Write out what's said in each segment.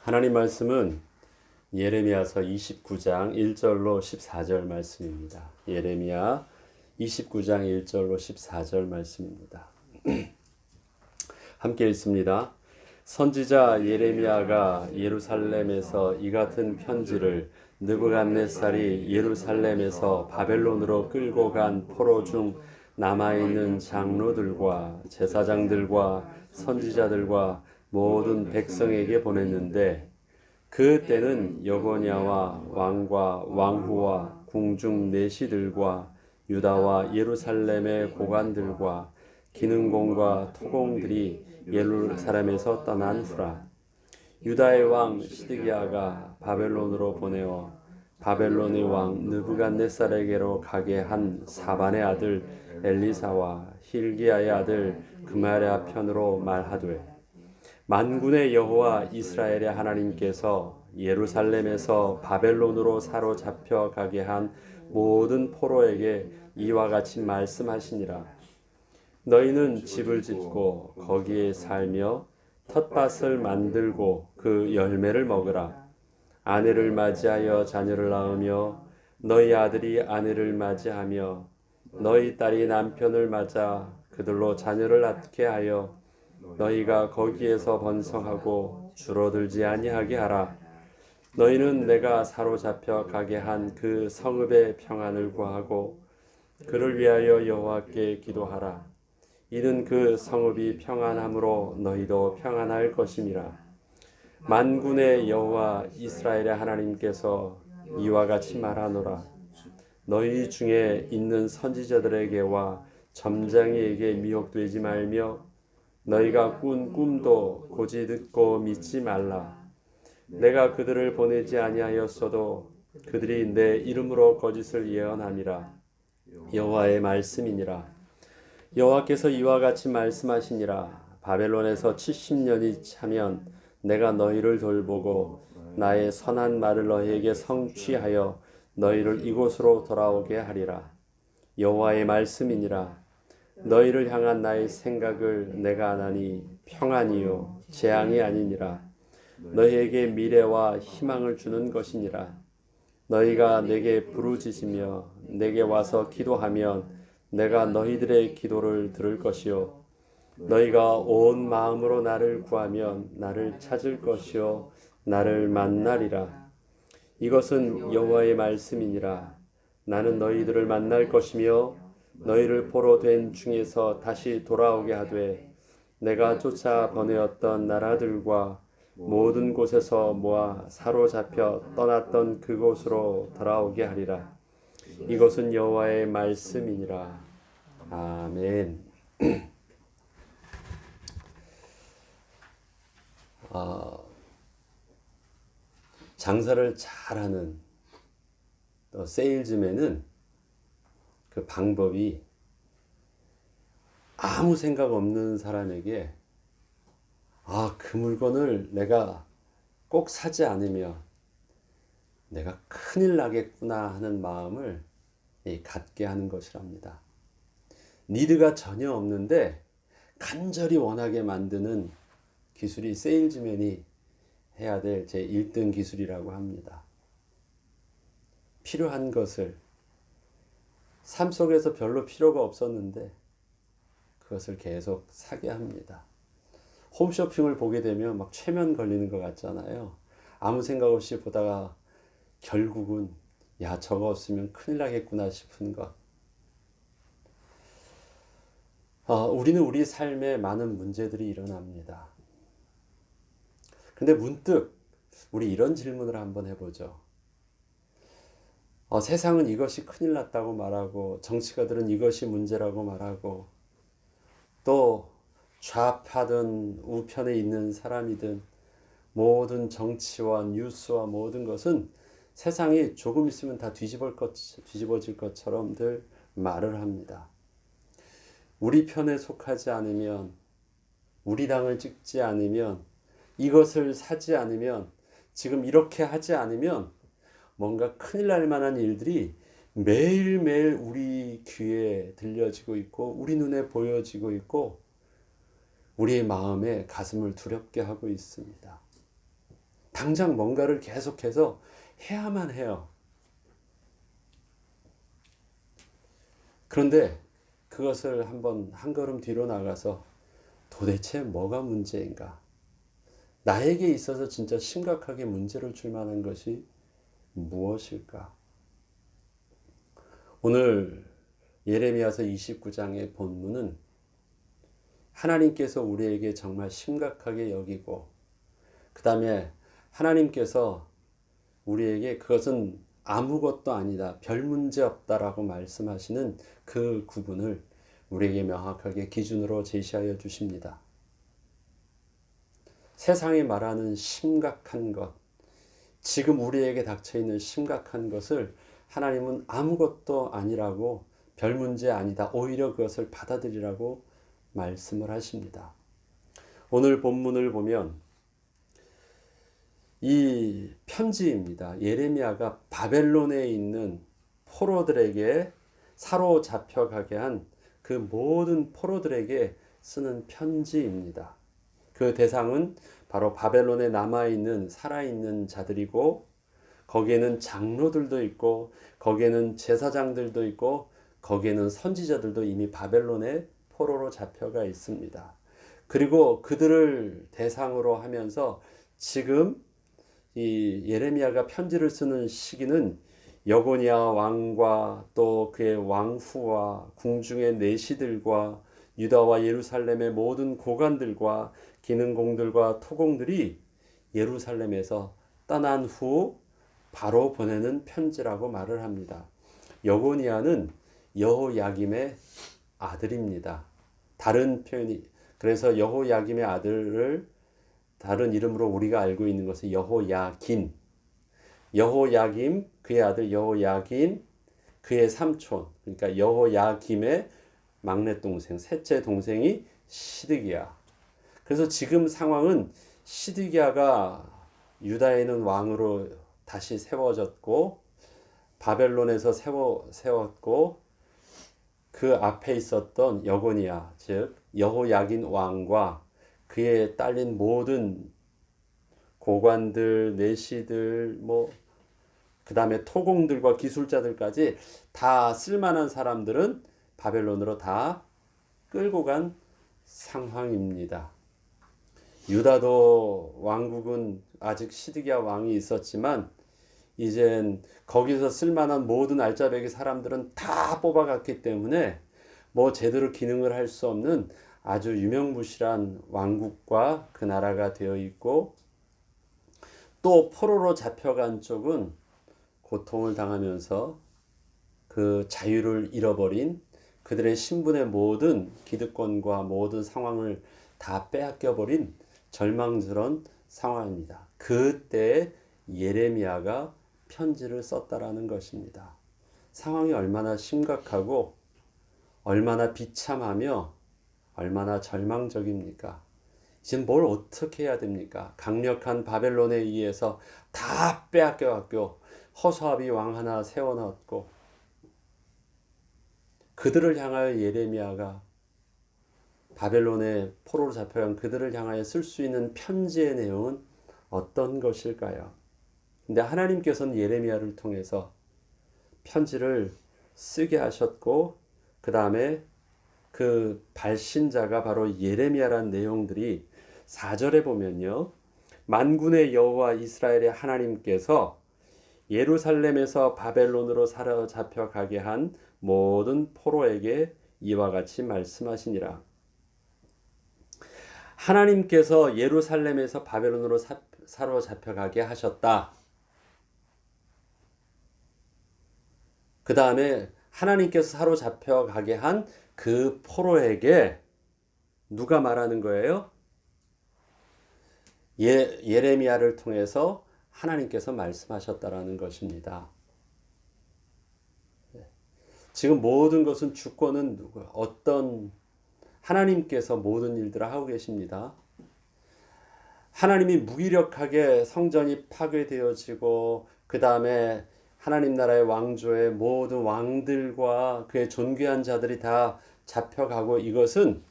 하나님 말씀은 예레미야서 29장 1절로 14절 말씀입니다. 예레미야 29장 1절로 14절 말씀입니다. 함께 읽습니다. 선지자 예레미야가 예루살렘에서 이 같은 편지를 느부갓네살이 예루살렘에서 바벨론으로 끌고 간 포로 중 남아있는 장로들과 제사장들과 선지자들과 모든 백성에게 보냈는데, 그 때는 여고냐와 왕과 왕후와 궁중 내시들과 유다와 예루살렘의 고관들과 기능공과 토공들이 예루살렘에서 떠난 후라. 유다의 왕 시드기야가 바벨론으로 보내어 바벨론의 왕 느부갓네살에게로 가게 한 사반의 아들 엘리사와 힐기야의 아들 그마랴 편으로 말하되, 만군의 여호와 이스라엘의 하나님께서 예루살렘에서 바벨론으로 사로잡혀 가게 한 모든 포로에게 이와 같이 말씀하시니라. 너희는 집을 짓고 거기에 살며 텃밭을 만들고 그 열매를 먹으라. 아내를 맞이하여 자녀를 낳으며 너희 아들이 아내를 맞이하며 너희 딸이 남편을 맞아 그들로 자녀를 낳게 하여 너희가 거기에서 번성하고 줄어들지 아니하게 하라. 너희는 내가 사로잡혀 가게 한 그 성읍의 평안을 구하고 그를 위하여 여호와께 기도하라. 이는 그 성읍이 평안함으로 너희도 평안할 것임이라. 만군의 여호와 이스라엘의 하나님께서 이와 같이 말하노라. 너희 중에 있는 선지자들에게와 점장이에게 미혹되지 말며 너희가 꾼 꿈도 고지 듣고 믿지 말라. 내가 그들을 보내지 아니하였어도 그들이 내 이름으로 거짓을 예언함이라. 여호와의 말씀이니라. 여호와께서 이와 같이 말씀하시니라. 바벨론에서 70년이 차면 내가 너희를 돌보고 나의 선한 말을 너희에게 성취하여 너희를 이곳으로 돌아오게 하리라. 여호와의 말씀이니라. 너희를 향한 나의 생각을 내가 아나니 평안이요 재앙이 아니니라. 너희에게 미래와 희망을 주는 것이니라. 너희가 내게 부르짖으며 내게 와서 기도하면 내가 너희들의 기도를 들을 것이요 너희가 온 마음으로 나를 구하면 나를 찾을 것이요 나를 만나리라. 이것은 여호와의 말씀이니라. 나는 너희들을 만날 것이며 너희를 보러 된 중에서 다시 돌아오게 하되 내가 쫓아 보내었던 나라들과 모든 곳에서 모아 사로잡혀 떠났던 그곳으로 돌아오게 하리라. 이것은 여호와의 말씀이니라. 아멘. 장사를 잘하는 세일즈맨은 그 방법이 아무 생각 없는 사람에게 그 물건을 내가 꼭 사지 않으면 내가 큰일 나겠구나 하는 마음을 갖게 하는 것이랍니다. 니드가 전혀 없는데 간절히 원하게 만드는 기술이 세일즈맨이 해야 될 제 1등 기술이라고 합니다. 필요한 것을 삶 속에서 별로 필요가 없었는데 그것을 계속 사게 합니다. 홈쇼핑을 보게 되면 막 최면 걸리는 것 같잖아요. 아무 생각 없이 보다가 결국은 저거 없으면 큰일 나겠구나 싶은 것. 우리는 우리 삶에 많은 문제들이 일어납니다. 근데 문득 우리 이런 질문을 한번 해보죠. 세상은 이것이 큰일 났다고 말하고 정치가들은 이것이 문제라고 말하고 또 좌파든 우편에 있는 사람이든 모든 정치와 뉴스와 모든 것은 세상이 조금 있으면 다 뒤집어질 것처럼들 말을 합니다. 우리 편에 속하지 않으면, 우리 당을 찍지 않으면, 이것을 사지 않으면, 지금 이렇게 하지 않으면 뭔가 큰일 날 만한 일들이 매일매일 우리 귀에 들려지고 있고 우리 눈에 보여지고 있고 우리의 마음에 가슴을 두렵게 하고 있습니다. 당장 뭔가를 계속해서 해야만 해요. 그런데 그것을 한번 한 걸음 뒤로 나가서 도대체 뭐가 문제인가? 나에게 있어서 진짜 심각하게 문제를 줄 만한 것이 무엇일까? 오늘 예레미야서 29장의 본문은 하나님께서 우리에게 정말 심각하게 여기고, 그 다음에 하나님께서 우리에게 그것은 아무것도 아니다, 별 문제 없다라고 말씀하시는 그 구분을 우리에게 명확하게 기준으로 제시하여 주십니다. 세상이 말하는 심각한 것, 지금 우리에게 닥쳐있는 심각한 것을 하나님은 아무것도 아니라고, 별 문제 아니다, 오히려 그것을 받아들이라고 말씀을 하십니다. 오늘 본문을 보면 이 편지입니다. 예레미야가 바벨론에 있는 포로들에게 사로잡혀가게 한 그 모든 포로들에게 쓰는 편지입니다. 그 대상은 바로 바벨론에 남아있는 살아있는 자들이고, 거기에는 장로들도 있고, 거기에는 제사장들도 있고, 거기에는 선지자들도 이미 바벨론에 포로로 잡혀가 있습니다. 그리고 그들을 대상으로 하면서 지금 이 예레미야가 편지를 쓰는 시기는 여고니아 왕과 또 그의 왕후와 궁중의 내시들과 유다와 예루살렘의 모든 고관들과 기능공들과 토공들이 예루살렘에서 떠난 후 바로 보내는 편지라고 말을 합니다. 여고니아는 여호야김의 아들입니다. 다른 표현이, 그래서 여호야김의 아들을 다른 이름으로 우리가 알고 있는 것은 여호야긴, 여호야김, 그의 아들 여호야긴, 그의 삼촌, 그러니까 여호야김의 막내 동생, 셋째 동생이 시드기야. 그래서 지금 상황은 시드기야가 유다에는 왕으로 다시 세워졌고, 바벨론에서 세웠고, 그 앞에 있었던 여고니아, 즉 여호야긴 왕과 그에 딸린 모든 고관들, 내시들, 그 다음에 토공들과 기술자들까지 다 쓸만한 사람들은 바벨론으로 다 끌고 간 상황입니다. 유다도 왕국은 아직 시드기야 왕이 있었지만, 이젠 거기서 쓸만한 모든 알짜배기 사람들은 다 뽑아갔기 때문에 제대로 기능을 할 수 없는 아주 유명무실한 왕국과 그 나라가 되어 있고, 또 포로로 잡혀간 쪽은 고통을 당하면서 그 자유를 잃어버린, 그들의 신분의 모든 기득권과 모든 상황을 다 빼앗겨버린 절망스러운 상황입니다. 그때 예레미야가 편지를 썼다라는 것입니다. 상황이 얼마나 심각하고 얼마나 비참하며 얼마나 절망적입니까? 지금 뭘 어떻게 해야 됩니까? 강력한 바벨론에 의해서 다 빼앗겨갖고 허수아비 왕 하나 세워놨고, 그들을 향하여 예레미야가, 바벨론에 포로로 잡혀간 그들을 향하여 쓸 수 있는 편지의 내용은 어떤 것일까요? 근데 하나님께서는 예레미야를 통해서 편지를 쓰게 하셨고, 그 다음에 그 발신자가 바로 예레미야라는 내용들이 4절에 보면요, 만군의 여호와 이스라엘의 하나님께서 예루살렘에서 바벨론으로 사로잡혀 가게 한 모든 포로에게 이와 같이 말씀하시니라. 하나님께서 예루살렘에서 바벨론으로 사로잡혀 가게 하셨다. 그 다음에 하나님께서 사로잡혀 가게 한 그 포로에게 누가 말하는 거예요? 예레미야를 통해서 하나님께서 말씀하셨다라는 것입니다. 지금 모든 것은 주권은 어떤 하나님께서 모든 일들을 하고 계십니다. 하나님이 무기력하게 성전이 파괴되어지고, 그 다음에 하나님 나라의 왕조의 모든 왕들과 그의 존귀한 자들이 다 잡혀가고, 이것은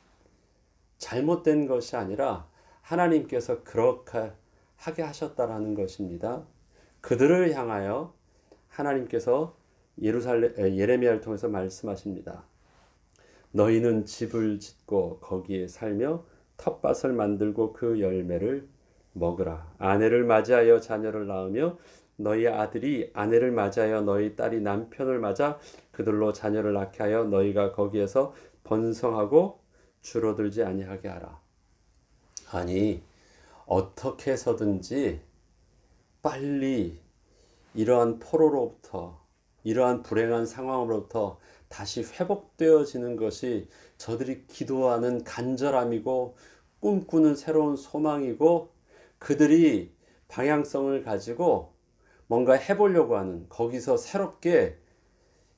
잘못된 것이 아니라 하나님께서 그렇게 하게 하셨다라는 것입니다. 그들을 향하여 하나님께서 예레미야를 통해서 말씀하십니다. 너희는 집을 짓고 거기에 살며 텃밭을 만들고 그 열매를 먹으라. 아내를 맞이하여 자녀를 낳으며 너희 아들이 아내를 맞이하여 너희 딸이 남편을 맞아 그들로 자녀를 낳게 하여 너희가 거기에서 번성하고 줄어들지 아니하게 하라. 아니, 어떻게 해서든지 빨리 이러한 포로로부터, 이러한 불행한 상황으로부터 다시 회복되어지는 것이 저들이 기도하는 간절함이고 꿈꾸는 새로운 소망이고, 그들이 방향성을 가지고 뭔가 해보려고 하는, 거기서 새롭게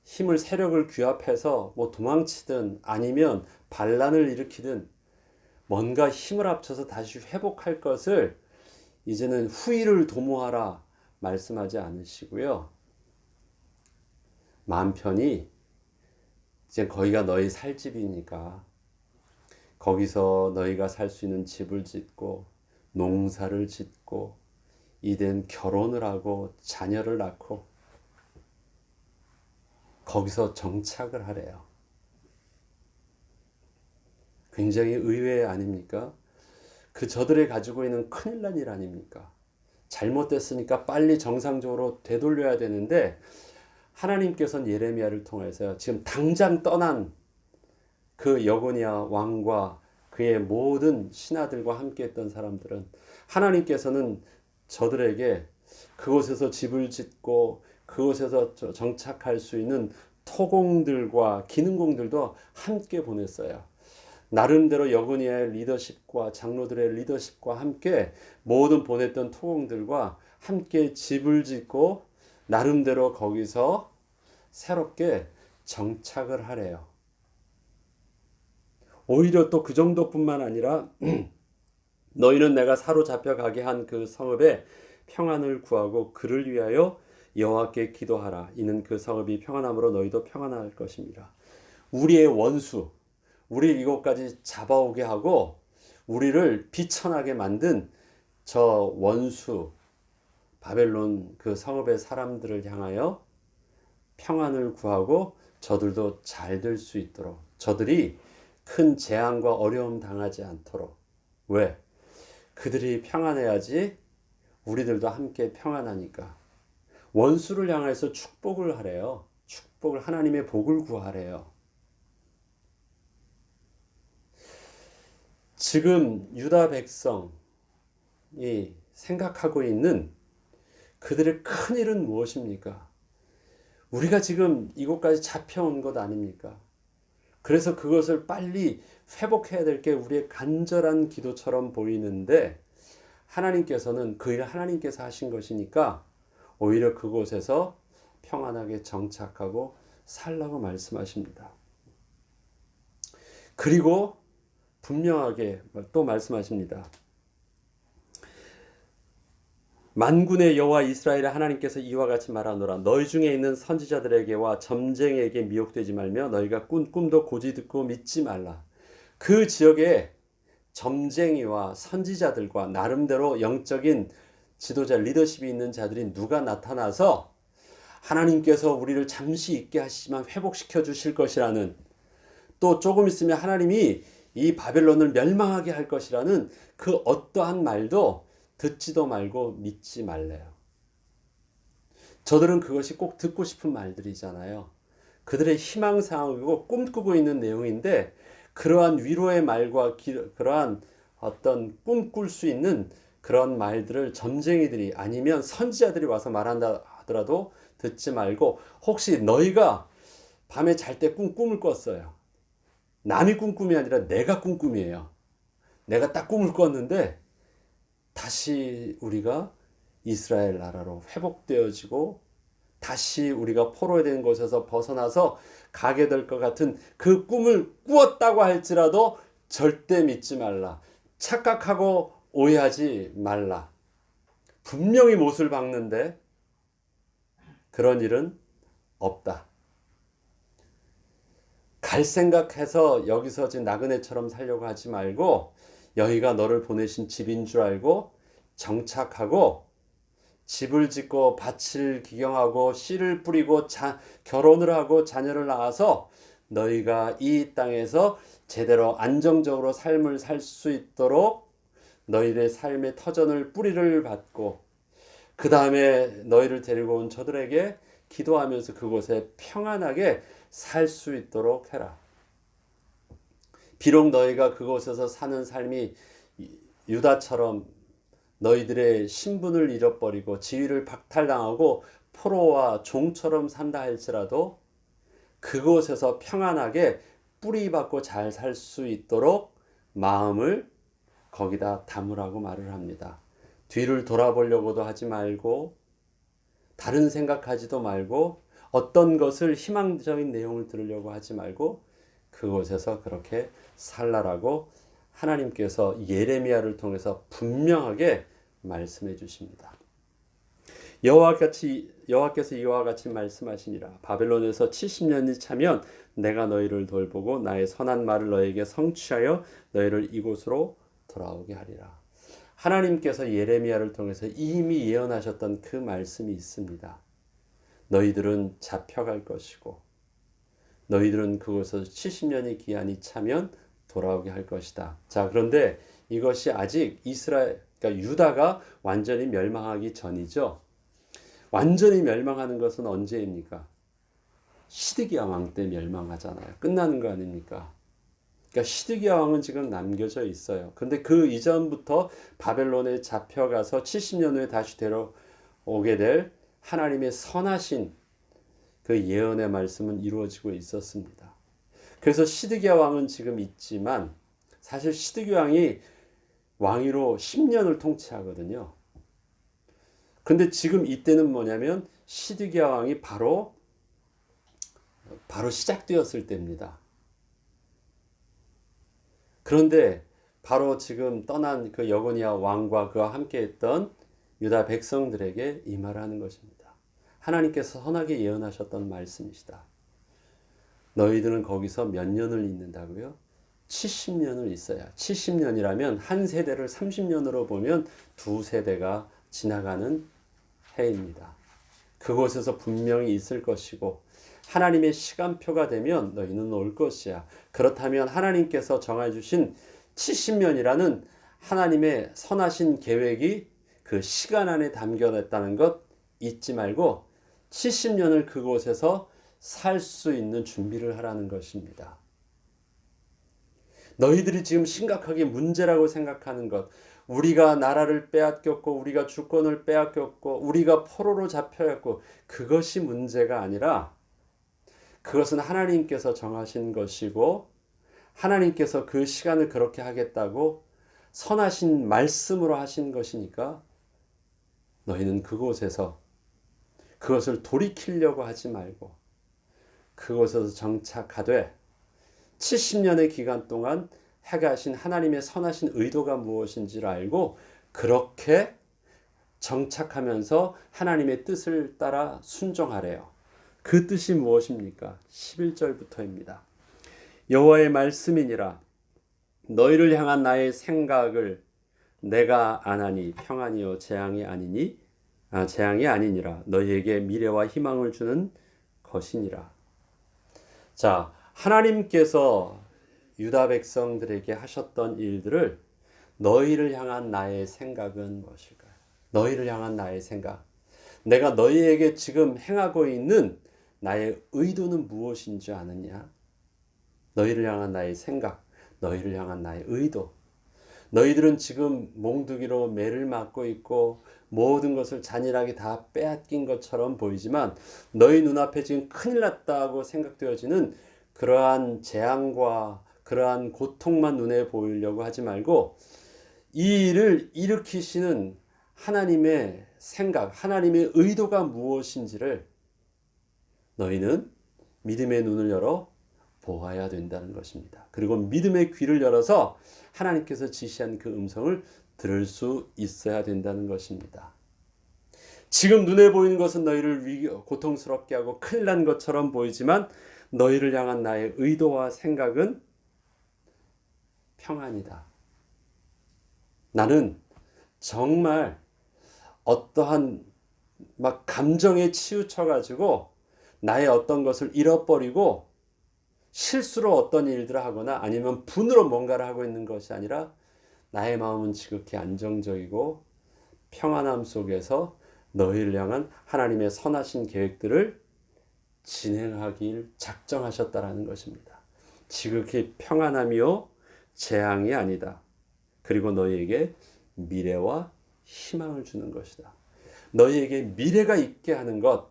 힘을 세력을 규합해서 뭐 도망치든 아니면 반란을 일으키든 뭔가 힘을 합쳐서 다시 회복할 것을 이제는 후일을 도모하라 말씀하지 않으시고요. 마음 편히 이제 거기가 너희 살 집이니까 거기서 너희가 살 수 있는 집을 짓고 농사를 짓고 이젠 결혼을 하고 자녀를 낳고 거기서 정착을 하래요. 굉장히 의외 아닙니까? 그 저들이 가지고 있는 큰일 난 일 아닙니까? 잘못됐으니까 빨리 정상적으로 되돌려야 되는데, 하나님께서는 예레미야를 통해서 지금 당장 떠난 그 여고니아 왕과 그의 모든 신하들과 함께 했던 사람들은, 하나님께서는 저들에게 그곳에서 집을 짓고 그곳에서 정착할 수 있는 토공들과 기능공들도 함께 보냈어요. 나름대로 여고니아의 리더십과 장로들의 리더십과 함께 모든 보냈던 토공들과 함께 집을 짓고 나름대로 거기서 새롭게 정착을 하래요. 오히려 또 그 정도뿐만 아니라 너희는 내가 사로잡혀 가게 한 그 성읍에 평안을 구하고 그를 위하여 여호와께 기도하라. 이는 그 성읍이 평안함으로 너희도 평안할 것입니다. 우리의 원수, 우리 이곳까지 잡아오게 하고 우리를 비천하게 만든 저 원수 바벨론 그 성읍의 사람들을 향하여 평안을 구하고 저들도 잘 될 수 있도록, 저들이 큰 재앙과 어려움 당하지 않도록. 왜? 그들이 평안해야지 우리들도 함께 평안하니까. 원수를 향해서 축복을 하래요. 축복을, 하나님의 복을 구하래요. 지금 유다 백성이 생각하고 있는 그들의 큰 일은 무엇입니까? 우리가 지금 이곳까지 잡혀온 것 아닙니까? 그래서 그것을 빨리 회복해야 될 게 우리의 간절한 기도처럼 보이는데, 하나님께서는 그 일을 하나님께서 하신 것이니까 오히려 그곳에서 평안하게 정착하고 살라고 말씀하십니다. 그리고 분명하게 또 말씀하십니다. 만군의 여호와 이스라엘의 하나님께서 이와 같이 말하노라. 너희 중에 있는 선지자들에게와 점쟁이에게 미혹되지 말며 너희가 꾼 꿈도 고지 듣고 믿지 말라. 그 지역에 점쟁이와 선지자들과 나름대로 영적인 지도자, 리더십이 있는 자들이 누가 나타나서 하나님께서 우리를 잠시 있게 하시지만 회복시켜 주실 것이라는, 또 조금 있으면 하나님이 이 바벨론을 멸망하게 할 것이라는 그 어떠한 말도 듣지도 말고 믿지 말래요. 저들은 그것이 꼭 듣고 싶은 말들이잖아요. 그들의 희망사항이고 꿈꾸고 있는 내용인데, 그러한 위로의 말과 그러한 어떤 꿈꿀 수 있는 그런 말들을 점쟁이들이 아니면 선지자들이 와서 말한다 하더라도 듣지 말고, 혹시 너희가 밤에 잘 때 꿈을 꿨어요. 남이 꿈이 아니라 내가 꿈이에요. 내가 딱 꿈을 꿨는데 다시 우리가 이스라엘 나라로 회복되어지고 다시 우리가 포로된 곳에서 벗어나서 가게 될 것 같은 그 꿈을 꾸었다고 할지라도 절대 믿지 말라. 착각하고 오해하지 말라. 분명히 못을 박는데 그런 일은 없다. 갈 생각해서 여기서 지금 나그네처럼 살려고 하지 말고, 여기가 너를 보내신 집인 줄 알고 정착하고 집을 짓고 밭을 기경하고 씨를 뿌리고 결혼을 하고 자녀를 낳아서 너희가 이 땅에서 제대로 안정적으로 삶을 살 수 있도록 너희의 삶의 터전을 뿌리를 받고 그 다음에 너희를 데리고 온 저들에게 기도하면서 그곳에 평안하게 살 수 있도록 해라. 비록 너희가 그곳에서 사는 삶이 유다처럼 너희들의 신분을 잃어버리고 지위를 박탈당하고 포로와 종처럼 산다 할지라도 그곳에서 평안하게 뿌리박고 잘 살 수 있도록 마음을 거기다 담으라고 말을 합니다. 뒤를 돌아보려고도 하지 말고 다른 생각하지도 말고 어떤 것을 희망적인 내용을 들으려고 하지 말고 그곳에서 그렇게 살라라고 하나님께서 예레미야를 통해서 분명하게 말씀해 주십니다. 여호와께서 이와 같이 말씀하시니라. 바벨론에서 70년이 차면 내가 너희를 돌보고 나의 선한 말을 너희에게 성취하여 너희를 이곳으로 돌아오게 하리라. 하나님께서 예레미야를 통해서 이미 예언하셨던 그 말씀이 있습니다. 너희들은 잡혀갈 것이고 너희들은 그곳에서 70년의 기한이 차면 돌아오게 할 것이다. 자, 그런데 이것이 아직 그러니까 유다가 완전히 멸망하기 전이죠. 완전히 멸망하는 것은 언제입니까? 시드기야 왕 때 멸망하잖아요. 끝나는 거 아닙니까? 그러니까 시드기야 왕은 지금 남겨져 있어요. 근데 그 이전부터 바벨론에 잡혀가서 70년 후에 다시 데려오게 될 하나님의 선하신 그 예언의 말씀은 이루어지고 있었습니다. 그래서 시드기야 왕은 지금 있지만 사실 시드기야 왕이 왕위로 10년을 통치하거든요. 근데 지금 이때는 뭐냐면 시드기야 왕이 바로 시작되었을 때입니다. 그런데 바로 지금 떠난 그 여고니아 왕과 그와 함께했던 유다 백성들에게 이 말을 하는 것입니다. 하나님께서 선하게 예언하셨던 말씀이시다. 너희들은 거기서 몇 년을 있는다고요? 70년을 있어야. 70년이라면 한 세대를 30년으로 보면 두 세대가 지나가는 해입니다. 그곳에서 분명히 있을 것이고 하나님의 시간표가 되면 너희는 올 것이야. 그렇다면 하나님께서 정해주신 70년이라는 하나님의 선하신 계획이 그 시간 안에 담겨냈다는 것 잊지 말고 70년을 그곳에서 살 수 있는 준비를 하라는 것입니다. 너희들이 지금 심각하게 문제라고 생각하는 것, 우리가 나라를 빼앗겼고 우리가 주권을 빼앗겼고 우리가 포로로 잡혀갔고 그것이 문제가 아니라 그것은 하나님께서 정하신 것이고 하나님께서 그 시간을 그렇게 하겠다고 선하신 말씀으로 하신 것이니까 너희는 그곳에서 그것을 돌이키려고 하지 말고 그곳에서 정착하되 70년의 기간 동안 행하신 하나님의 선하신 의도가 무엇인지를 알고 그렇게 정착하면서 하나님의 뜻을 따라 순종하래요. 그 뜻이 무엇입니까? 11절부터입니다. 여호와의 말씀이니라. 너희를 향한 나의 생각을 내가 아나니 평안이요 재앙이 아니니라. 너희에게 미래와 희망을 주는 것이니라. 자, 하나님께서 유다 백성들에게 하셨던 일들을 너희를 향한 나의 생각은 무엇일까요? 너희를 향한 나의 생각. 내가 너희에게 지금 행하고 있는 나의 의도는 무엇인지 아느냐? 너희를 향한 나의 생각, 너희를 향한 나의 의도. 너희들은 지금 몽두기로 매를 맞고 있고 모든 것을 잔인하게 다 빼앗긴 것처럼 보이지만 너희 눈앞에 지금 큰일 났다고 생각되어지는 그러한 재앙과 그러한 고통만 눈에 보이려고 하지 말고 이 일을 일으키시는 하나님의 생각, 하나님의 의도가 무엇인지를 너희는 믿음의 눈을 열어 보아야 된다는 것입니다. 그리고 믿음의 귀를 열어서 하나님께서 지시한 그 음성을 들을 수 있어야 된다는 것입니다. 지금 눈에 보이는 것은 너희를 고통스럽게 하고 큰일 난 것처럼 보이지만 너희를 향한 나의 의도와 생각은 평안이다. 나는 정말 어떠한 막 감정에 치우쳐 가지고 나의 어떤 것을 잃어버리고 실수로 어떤 일들을 하거나 아니면 분으로 뭔가를 하고 있는 것이 아니라 나의 마음은 지극히 안정적이고 평안함 속에서 너희를 향한 하나님의 선하신 계획들을 진행하길 작정하셨다라는 것입니다. 지극히 평안함이요 재앙이 아니다. 그리고 너희에게 미래와 희망을 주는 것이다. 너희에게 미래가 있게 하는 것,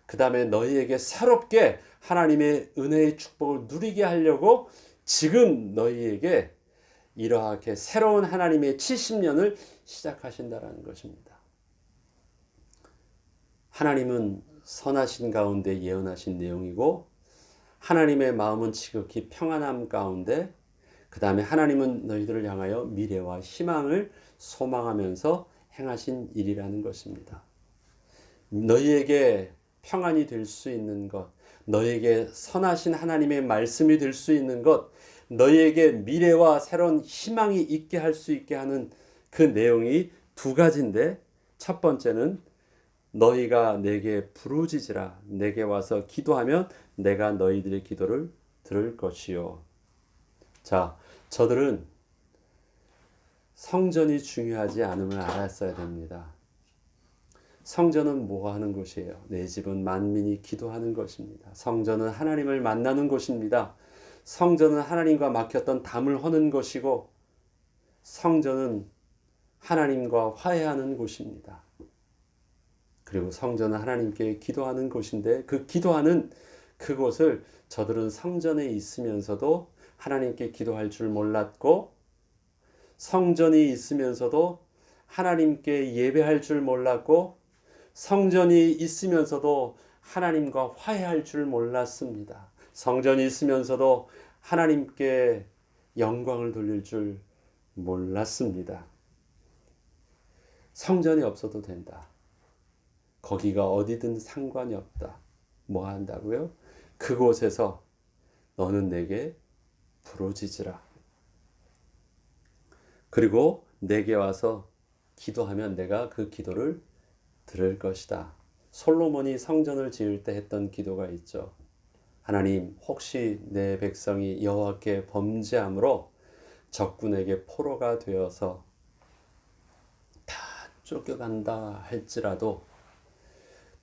그 다음에 너희에게 새롭게 하나님의 은혜의 축복을 누리게 하려고 지금 너희에게 이러하게 새로운 하나님의 70년을 시작하신다라는 것입니다. 하나님은 선하신 가운데 예언하신 내용이고 하나님의 마음은 지극히 평안함 가운데 그 다음에 하나님은 너희들을 향하여 미래와 희망을 소망하면서 행하신 일이라는 것입니다. 너희에게 평안이 될 수 있는 것, 너희에게 선하신 하나님의 말씀이 될 수 있는 것, 너희에게 미래와 새로운 희망이 있게 할 수 있게 하는 그 내용이 두 가지인데 첫 번째는 너희가 내게 부르짖으라 내게 와서 기도하면 내가 너희들의 기도를 들을 것이요. 자, 저들은 성전이 중요하지 않음을 알았어야 됩니다. 성전은 뭐 하는 곳이에요? 내 집은 만민이 기도하는 것입니다. 성전은 하나님을 만나는 곳입니다. 성전은 하나님과 막혔던 담을 허는 곳이고 성전은 하나님과 화해하는 곳입니다. 그리고 성전은 하나님께 기도하는 곳인데 그 기도하는 그곳을 저들은 성전에 있으면서도 하나님께 기도할 줄 몰랐고 성전이 있으면서도 하나님께 예배할 줄 몰랐고 성전이 있으면서도 하나님과 화해할 줄 몰랐습니다. 성전이 있으면서도 하나님께 영광을 돌릴 줄 몰랐습니다. 성전이 없어도 된다. 거기가 어디든 상관이 없다. 뭐 한다고요? 그곳에서 너는 내게 부르짖으라. 그리고 내게 와서 기도하면 내가 그 기도를 들을 것이다. 솔로몬이 성전을 지을 때 했던 기도가 있죠. 하나님, 혹시 내 백성이 여호와께 범죄함으로 적군에게 포로가 되어서 다 쫓겨간다 할지라도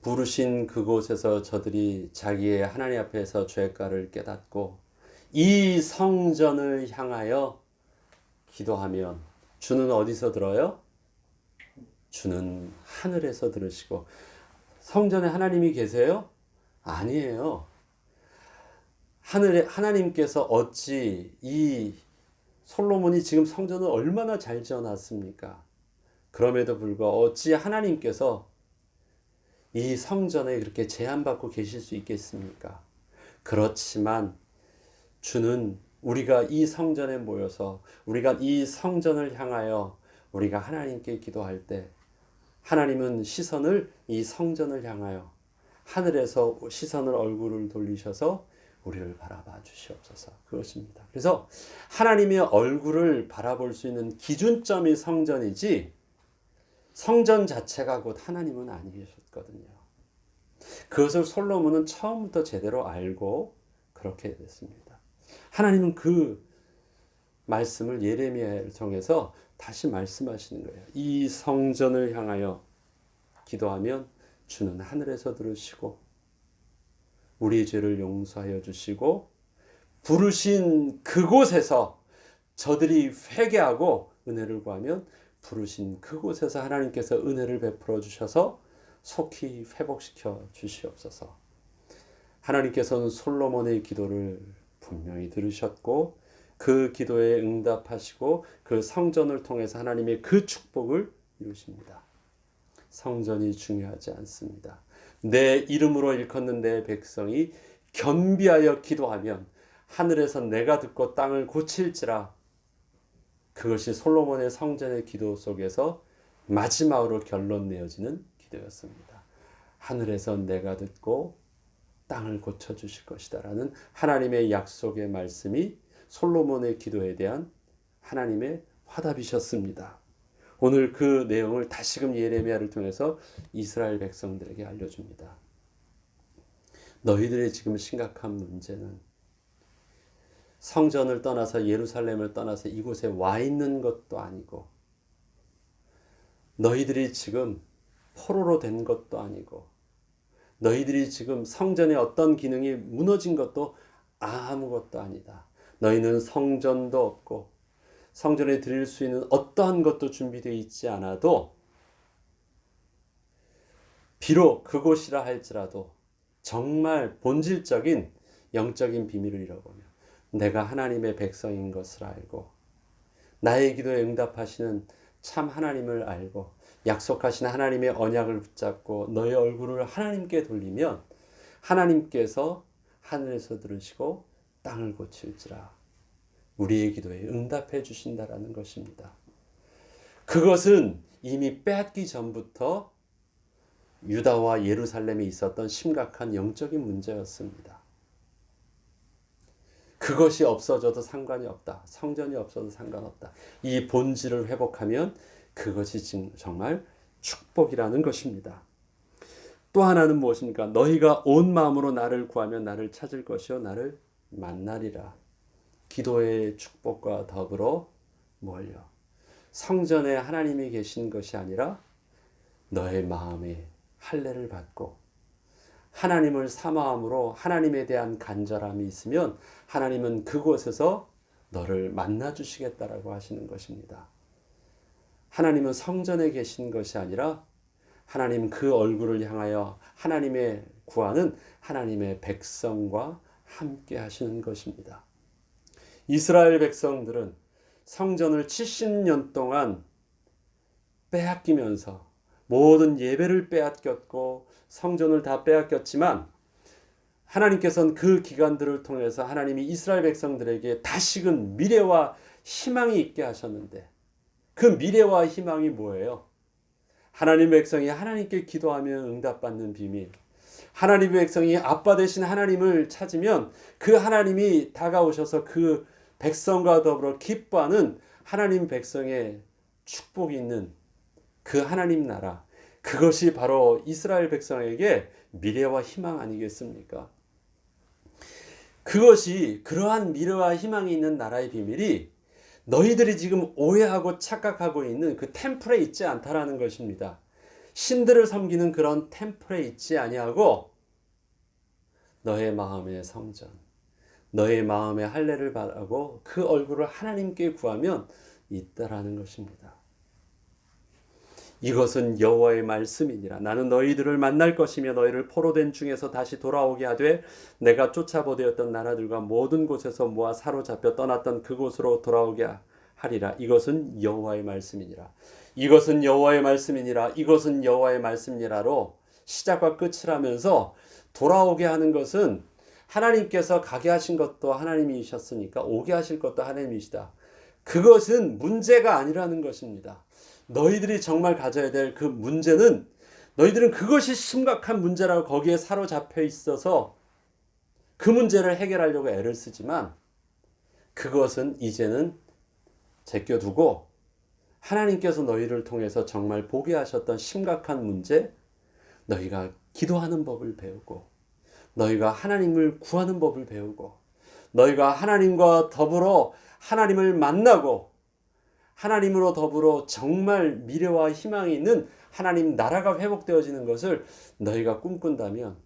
부르신 그곳에서 저들이 자기의 하나님 앞에서 죄가를 깨닫고 이 성전을 향하여 기도하면 주는 어디서 들어요? 주는 하늘에서 들으시고 성전에 하나님이 계세요? 아니에요. 하늘에 하나님께서 어찌 이 솔로몬이 지금 성전을 얼마나 잘 지어놨습니까? 그럼에도 불구하고 어찌 하나님께서 이 성전에 그렇게 제한받고 계실 수 있겠습니까? 그렇지만 주는 우리가 이 성전에 모여서 우리가 이 성전을 향하여 우리가 하나님께 기도할 때 하나님은 시선을 이 성전을 향하여 하늘에서 시선을 얼굴을 돌리셔서 우리를 바라봐 주시옵소서. 그것입니다. 그래서 하나님의 얼굴을 바라볼 수 있는 기준점이 성전이지 성전 자체가 곧 하나님은 아니셨거든요. 그것을 솔로몬은 처음부터 제대로 알고 그렇게 됐습니다. 하나님은 그 말씀을 예레미야를 통해서 다시 말씀하시는 거예요. 이 성전을 향하여 기도하면 주는 하늘에서 들으시고 우리의 죄를 용서하여 주시고 부르신 그곳에서 저들이 회개하고 은혜를 구하면 부르신 그곳에서 하나님께서 은혜를 베풀어 주셔서 속히 회복시켜 주시옵소서. 하나님께서는 솔로몬의 기도를 분명히 들으셨고 그 기도에 응답하시고 그 성전을 통해서 하나님의 그 축복을 이루십니다. 성전이 중요하지 않습니다. 내 이름으로 일컫는 내 백성이 겸비하여 기도하면 하늘에서 내가 듣고 땅을 고칠지라. 그것이 솔로몬의 성전의 기도 속에서 마지막으로 결론 내어지는 기도였습니다. 하늘에서 내가 듣고 땅을 고쳐주실 것이다 라는 하나님의 약속의 말씀이 솔로몬의 기도에 대한 하나님의 화답이셨습니다. 오늘 그 내용을 다시금 예레미야를 통해서 이스라엘 백성들에게 알려줍니다. 너희들의 지금 심각한 문제는 성전을 떠나서 예루살렘을 떠나서 이곳에 와 있는 것도 아니고 너희들이 지금 포로로 된 것도 아니고 너희들이 지금 성전의 어떤 기능이 무너진 것도 아무것도 아니다. 너희는 성전도 없고 성전에 드릴 수 있는 어떠한 것도 준비되어 있지 않아도 비록 그곳이라 할지라도 정말 본질적인 영적인 비밀을 잃어버려 내가 하나님의 백성인 것을 알고 나의 기도에 응답하시는 참 하나님을 알고 약속하신 하나님의 언약을 붙잡고 너의 얼굴을 하나님께 돌리면 하나님께서 하늘에서 들으시고 땅을 고칠지라 우리의 기도에 응답해 주신다라는 것입니다. 그것은 이미 빼앗기 전부터 유다와 예루살렘에 있었던 심각한 영적인 문제였습니다. 그것이 없어져도 상관이 없다. 성전이 없어도 상관없다. 이 본질을 회복하면 그것이 정말 축복이라는 것입니다. 또 하나는 무엇입니까? 너희가 온 마음으로 나를 구하면 나를 찾을 것이요 나를 만나리라. 기도의 축복과 더불어 뭘요? 성전에 하나님이 계신 것이 아니라 너의 마음에 할례를 받고 하나님을 사모함으로 하나님에 대한 간절함이 있으면 하나님은 그곳에서 너를 만나 주시겠다라고 하시는 것입니다. 하나님은 성전에 계신 것이 아니라 하나님 그 얼굴을 향하여 하나님의 구하는 하나님의 백성과 함께 하시는 것입니다. 이스라엘 백성들은 성전을 70년 동안 빼앗기면서 모든 예배를 빼앗겼고 성전을 다 빼앗겼지만 하나님께서는 그 기간들을 통해서 하나님이 이스라엘 백성들에게 다시금 미래와 희망이 있게 하셨는데 그 미래와 희망이 뭐예요? 하나님의 백성이 하나님께 기도하면 응답받는 비밀. 하나님의 백성이 아빠 되신 하나님을 찾으면 그 하나님이 다가오셔서 그 백성과 더불어 기뻐하는 하나님 백성의 축복이 있는 그 하나님 나라. 그것이 바로 이스라엘 백성에게 미래와 희망 아니겠습니까? 그것이 그러한 미래와 희망이 있는 나라의 비밀이 너희들이 지금 오해하고 착각하고 있는 그 템플에 있지 않다라는 것입니다. 신들을 섬기는 그런 템플에 있지 아니하고 너의 마음의 성전, 너의 마음의 할례를 바라고 그 얼굴을 하나님께 구하면 있다라는 것입니다. 이것은 여호와의 말씀이니라. 나는 너희들을 만날 것이며 너희를 포로된 중에서 다시 돌아오게 하되 내가 쫓아보되었던 나라들과 모든 곳에서 모아 사로잡혀 떠났던 그곳으로 돌아오게 하리라. 이것은 여호와의 말씀이니라. 이것은 여호와의 말씀이니라. 이것은 여호와의 말씀이니라로 시작과 끝을 하면서 돌아오게 하는 것은 하나님께서 가게 하신 것도 하나님이셨으니까 오게 하실 것도 하나님이시다. 그것은 문제가 아니라는 것입니다. 너희들이 정말 가져야 될 그 문제는 너희들은 그것이 심각한 문제라고 거기에 사로잡혀 있어서 그 문제를 해결하려고 애를 쓰지만 그것은 이제는 제껴두고 하나님께서 너희를 통해서 정말 보게 하셨던 심각한 문제, 너희가 기도하는 법을 배우고 너희가 하나님을 구하는 법을 배우고 너희가 하나님과 더불어 하나님을 만나고 하나님으로 더불어 정말 미래와 희망이 있는 하나님 나라가 회복되어지는 것을 너희가 꿈꾼다면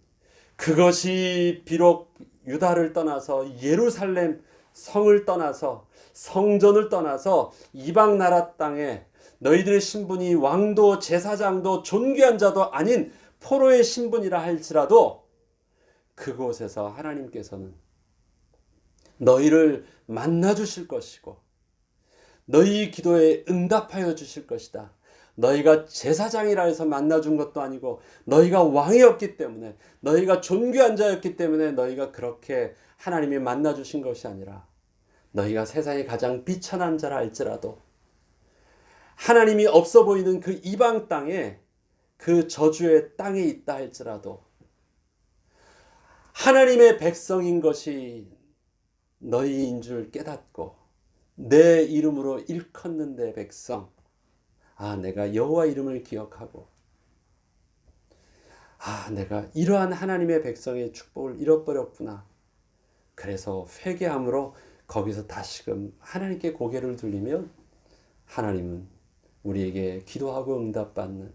그것이 비록 유다를 떠나서 예루살렘 성을 떠나서 성전을 떠나서 이방 나라 땅에 너희들의 신분이 왕도 제사장도 존귀한 자도 아닌 포로의 신분이라 할지라도 그곳에서 하나님께서는 너희를 만나 주실 것이고 너희 기도에 응답하여 주실 것이다. 너희가 제사장이라 해서 만나준 것도 아니고 너희가 왕이었기 때문에 너희가 존귀한 자였기 때문에 너희가 그렇게 하나님이 만나주신 것이 아니라 너희가 세상에 가장 비천한 자라 할지라도 하나님이 없어 보이는 그 이방 땅에 그 저주의 땅에 있다 할지라도 하나님의 백성인 것이 너희인 줄 깨닫고 내 이름으로 일컫는 내 백성 내가 여호와 이름을 기억하고 내가 이러한 하나님의 백성의 축복을 잃어버렸구나. 그래서 회개함으로 거기서 다시금 하나님께 고개를 돌리면 하나님은 우리에게 기도하고 응답받는,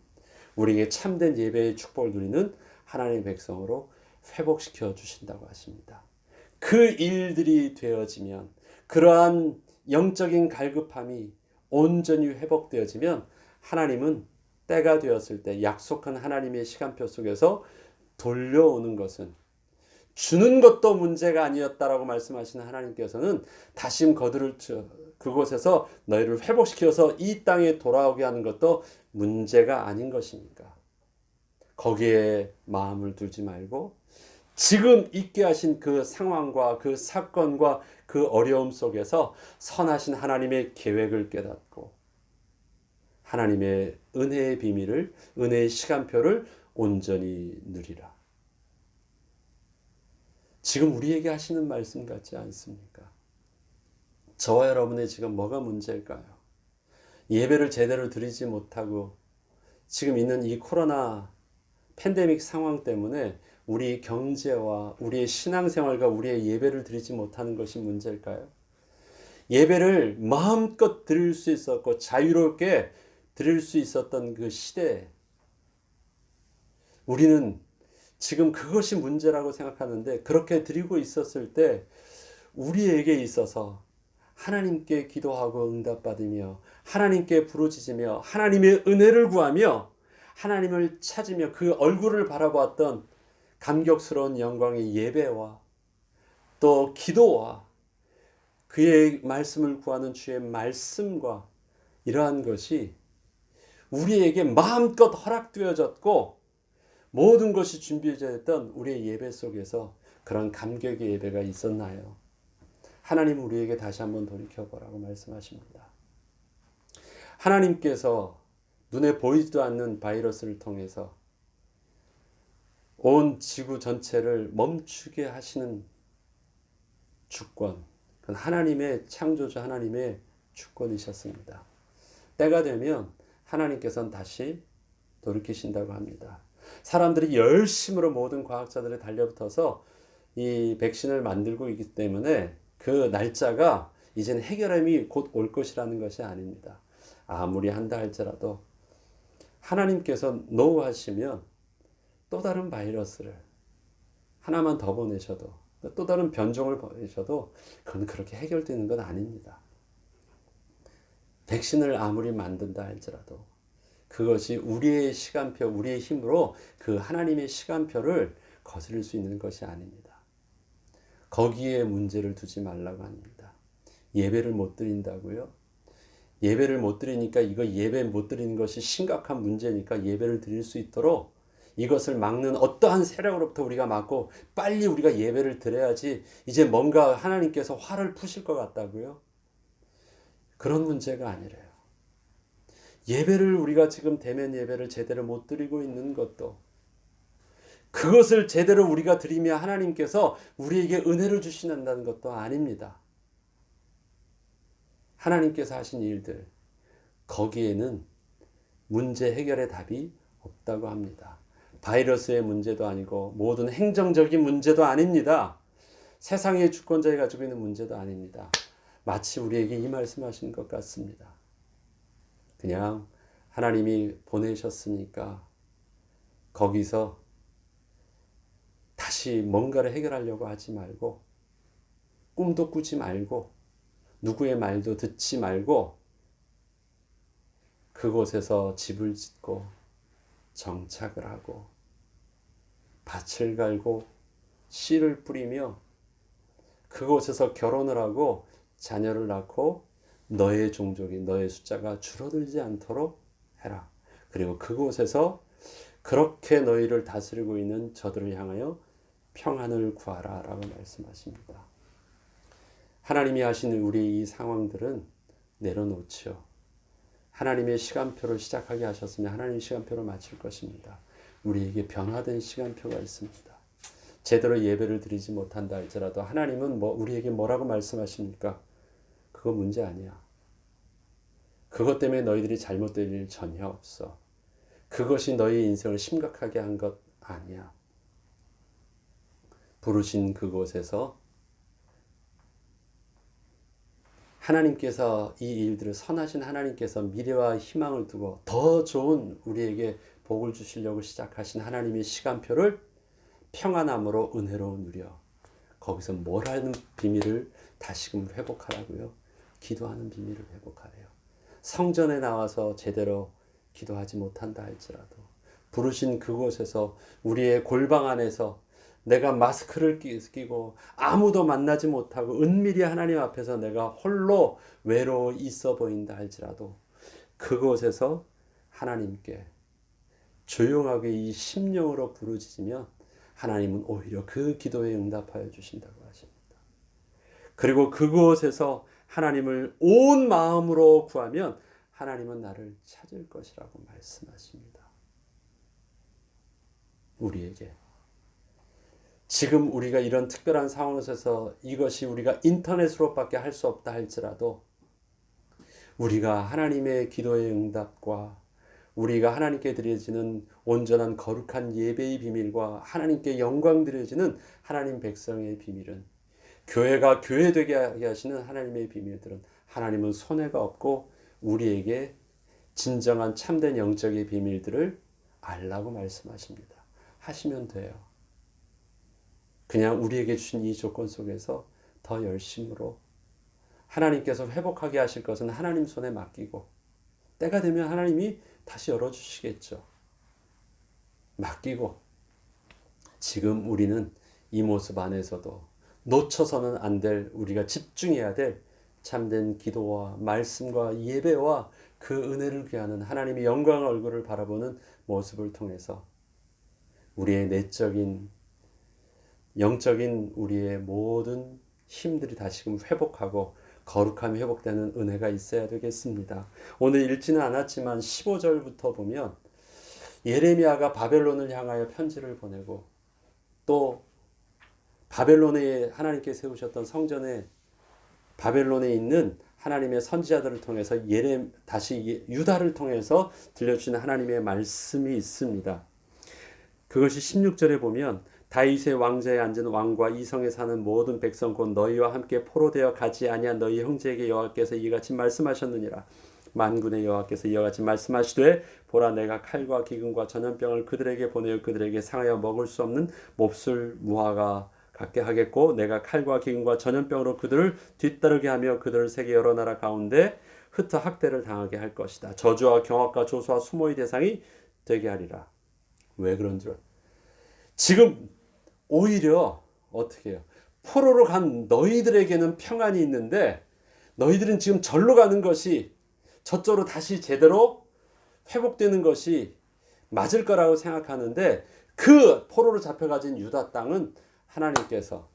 우리에게 참된 예배의 축복을 누리는 하나님의 백성으로 회복시켜 주신다고 하십니다. 그 일들이 되어지면, 그러한 영적인 갈급함이 온전히 회복되어지면 하나님은 때가 되었을 때 약속한 하나님의 시간표 속에서 돌려오는 것은, 주는 것도 문제가 아니었다라고 말씀하시는 하나님께서는 다시 거들을 그곳에서 너희를 회복시켜서 이 땅에 돌아오게 하는 것도 문제가 아닌 것입니까? 거기에 마음을 두지 말고 지금 있게 하신 그 상황과 그 사건과 그 어려움 속에서 선하신 하나님의 계획을 깨닫고 하나님의 은혜의 비밀을, 은혜의 시간표를 온전히 누리라. 지금 우리에게 하시는 말씀 같지 않습니까? 저와 여러분의 지금 뭐가 문제일까요? 예배를 제대로 드리지 못하고 지금 있는 이 코로나 팬데믹 상황 때문에 우리 경제와 우리의 신앙생활과 우리의 예배를 드리지 못하는 것이 문제일까요? 예배를 마음껏 드릴 수 있었고 자유롭게 드릴 수 있었던 그 시대에 우리는 지금 그것이 문제라고 생각하는데, 그렇게 드리고 있었을 때 우리에게 있어서 하나님께 기도하고 응답받으며 하나님께 부르짖으며 하나님의 은혜를 구하며 하나님을 찾으며 그 얼굴을 바라보았던 감격스러운 영광의 예배와 또 기도와 그의 말씀을 구하는 주의 말씀과 이러한 것이 우리에게 마음껏 허락되어졌고 모든 것이 준비되었던 우리의 예배 속에서 그런 감격의 예배가 있었나요? 하나님 우리에게 다시 한번 돌이켜보라고 말씀하십니다. 하나님께서 눈에 보이지도 않는 바이러스를 통해서 온 지구 전체를 멈추게 하시는 주권, 그건 하나님의 창조주 하나님의 주권이셨습니다. 때가 되면 하나님께서는 다시 돌이키신다고 합니다. 사람들이 열심으로 모든 과학자들이 달려붙어서 이 백신을 만들고 있기 때문에 그 날짜가 이제는 해결함이 곧 올 것이라는 것이 아닙니다. 아무리 한다 할지라도 하나님께서 노하시면 또 다른 바이러스를 하나만 더 보내셔도, 또 다른 변종을 보내셔도 그건 그렇게 해결되는 건 아닙니다. 백신을 아무리 만든다 할지라도 그것이 우리의 시간표, 우리의 힘으로 그 하나님의 시간표를 거스릴 수 있는 것이 아닙니다. 거기에 문제를 두지 말라고 합니다. 예배를 못 드린다고요? 예배를 못 드리니까 이거 예배 못 드리는 것이 심각한 문제니까 예배를 드릴 수 있도록 이것을 막는 어떠한 세력으로부터 우리가 막고 빨리 우리가 예배를 드려야지 이제 뭔가 하나님께서 화를 푸실 것 같다고요? 그런 문제가 아니래요. 예배를 우리가 지금 대면 예배를 제대로 못 드리고 있는 것도 그것을 제대로 우리가 드리며 하나님께서 우리에게 은혜를 주신다는 것도 아닙니다. 하나님께서 하신 일들, 거기에는 문제 해결의 답이 없다고 합니다. 바이러스의 문제도 아니고 모든 행정적인 문제도 아닙니다. 세상의 주권자가 가지고 있는 문제도 아닙니다. 마치 우리에게 이 말씀하신 것 같습니다. 그냥 하나님이 보내셨으니까 거기서 다시 뭔가를 해결하려고 하지 말고 꿈도 꾸지 말고 누구의 말도 듣지 말고 그곳에서 집을 짓고 정착을 하고 밭을 갈고 씨를 뿌리며 그곳에서 결혼을 하고 자녀를 낳고 너의 종족이, 너의 숫자가 줄어들지 않도록 해라. 그리고 그곳에서 그렇게 너희를 다스리고 있는 저들을 향하여 평안을 구하라 라고 말씀하십니다. 하나님이 하시는 우리 이 상황들은 내려놓지요. 하나님의 시간표를 시작하게 하셨으면 하나님의 시간표를 마칠 것입니다. 우리에게 변화된 시간표가 있습니다. 제대로 예배를 드리지 못한다 할지라도 하나님은 우리에게 뭐라고 말씀하십니까? 그거 문제 아니야. 그것 때문에 너희들이 잘못될 일 전혀 없어. 그것이 너희 인생을 심각하게 한 것 아니야. 부르신 그곳에서 하나님께서 이 일들을 선하신 하나님께서 미래와 희망을 두고 더 좋은 우리에게 복을 주시려고 시작하신 하나님의 시간표를 평안함으로 은혜로 누려 거기서 뭘 하는 비밀을 다시금 회복하라고요. 기도하는 비밀을 회복하래요. 성전에 나와서 제대로 기도하지 못한다 할지라도 부르신 그곳에서 우리의 골방 안에서 내가 마스크를 끼고 아무도 만나지 못하고 은밀히 하나님 앞에서 내가 홀로 외로워 있어 보인다 할지라도 그곳에서 하나님께 조용하게 이 심령으로 부르짖으면 하나님은 오히려 그 기도에 응답하여 주신다고 하십니다. 그리고 그곳에서 하나님을 온 마음으로 구하면 하나님은 나를 찾을 것이라고 말씀하십니다. 우리에게 지금 우리가 이런 특별한 상황에서 이것이 우리가 인터넷으로밖에 할 수 없다 할지라도 우리가 하나님의 기도의 응답과 우리가 하나님께 드려지는 온전한 거룩한 예배의 비밀과 하나님께 영광 드려지는 하나님 백성의 비밀은 교회가 교회되게 하시는 하나님의 비밀들은 하나님은 손해가 없고 우리에게 진정한 참된 영적의 비밀들을 알라고 말씀하십니다. 하시면 돼요. 그냥 우리에게 주신 이 조건 속에서 더 열심으로 하나님께서 회복하게 하실 것은 하나님 손에 맡기고 때가 되면 하나님이 다시 열어주시겠죠. 맡기고 지금 우리는 이 모습 안에서도 놓쳐서는 안 될 우리가 집중해야 될 참된 기도와 말씀과 예배와 그 은혜를 구하는 하나님의 영광 얼굴을 바라보는 모습을 통해서 우리의 내적인 영적인 우리의 모든 힘들이 다시금 회복하고 거룩함이 회복되는 은혜가 있어야 되겠습니다. 오늘 읽지는 않았지만 15절부터 보면 예레미야가 바벨론을 향하여 편지를 보내고 또 바벨론에 하나님께 세우셨던 성전에 바벨론에 있는 하나님의 선지자들을 통해서 다시 유다를 통해서 들려주시는 하나님의 말씀이 있습니다. 그것이 16절에 보면 다윗의 왕좌에 앉은 왕과 이 성에 사는 모든 백성 곧 너희와 함께 포로되어 가지 아니한 너희 형제에게 여호와께서 이같이 말씀하셨느니라. 만군의 여호와께서 이와 같이 말씀하시되 보라 내가 칼과 기근과 전염병을 그들에게 보내어 그들에게 상하여 먹을 수 없는 몹쓸 무화과 갖게 하겠고 내가 칼과 기근과 전염병으로 그들을 뒤따르게 하며 그들을 세계 여러 나라 가운데 흩어 학대를 당하게 할 것이다. 저주와 경악과 조소와 수모의 대상이 되게 하리라. 왜 그런 줄 지금 오히려 어떻게 해요? 포로로 간 너희들에게는 평안이 있는데 너희들은 지금 절로 가는 것이 저쪽으로 다시 제대로 회복되는 것이 맞을 거라고 생각하는데 그 포로로 잡혀가진 유다 땅은 하나님께서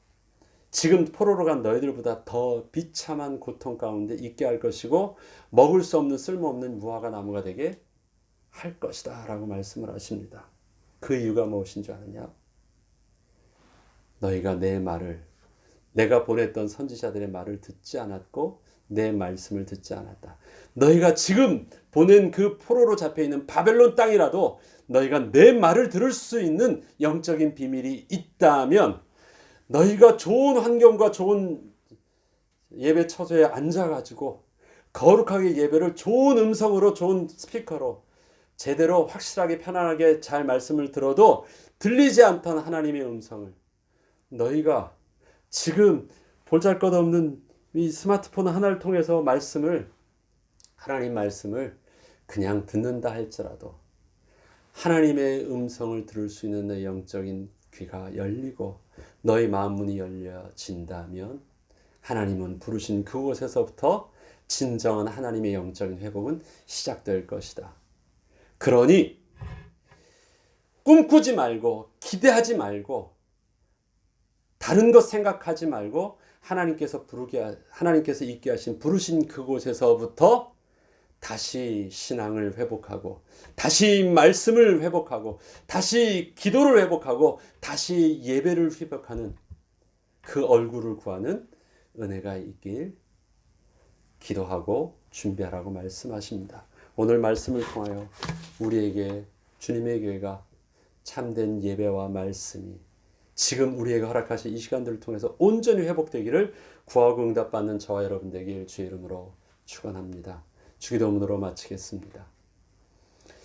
지금 포로로 간 너희들보다 더 비참한 고통 가운데 있게 할 것이고 먹을 수 없는 쓸모없는 무화과 나무가 되게 할 것이다 라고 말씀을 하십니다. 그 이유가 무엇인 줄 아느냐? 너희가 내 말을 내가 보냈던 선지자들의 말을 듣지 않았고 내 말씀을 듣지 않았다. 너희가 지금 보낸 그 포로로 잡혀있는 바벨론 땅이라도 너희가 내 말을 들을 수 있는 영적인 비밀이 있다면 너희가 좋은 환경과 좋은 예배 처소에 앉아가지고 거룩하게 예배를 좋은 음성으로 좋은 스피커로 제대로 확실하게 편안하게 잘 말씀을 들어도 들리지 않던 하나님의 음성을 너희가 지금 보잘것없는 이 스마트폰 하나를 통해서 하나님 말씀을 그냥 듣는다 할지라도 하나님의 음성을 들을 수 있는 내 영적인 귀가 열리고 너희 마음 문이 열려진다면 하나님은 부르신 그곳에서부터 진정한 하나님의 영적인 회복은 시작될 것이다. 그러니 꿈꾸지 말고 기대하지 말고 다른 것 생각하지 말고 하나님께서 있게 하신 부르신 그곳에서부터 다시 신앙을 회복하고 다시 말씀을 회복하고 다시 기도를 회복하고 다시 예배를 회복하는 그 얼굴을 구하는 은혜가 있길 기도하고 준비하라고 말씀하십니다. 오늘 말씀을 통하여 우리에게 주님의 교회가 참된 예배와 말씀이 지금 우리에게 허락하신 이 시간들을 통해서 온전히 회복되기를 구하고 응답받는 저와 여러분 되길 주의 이름으로 축원합니다. 주기도문으로 마치겠습니다.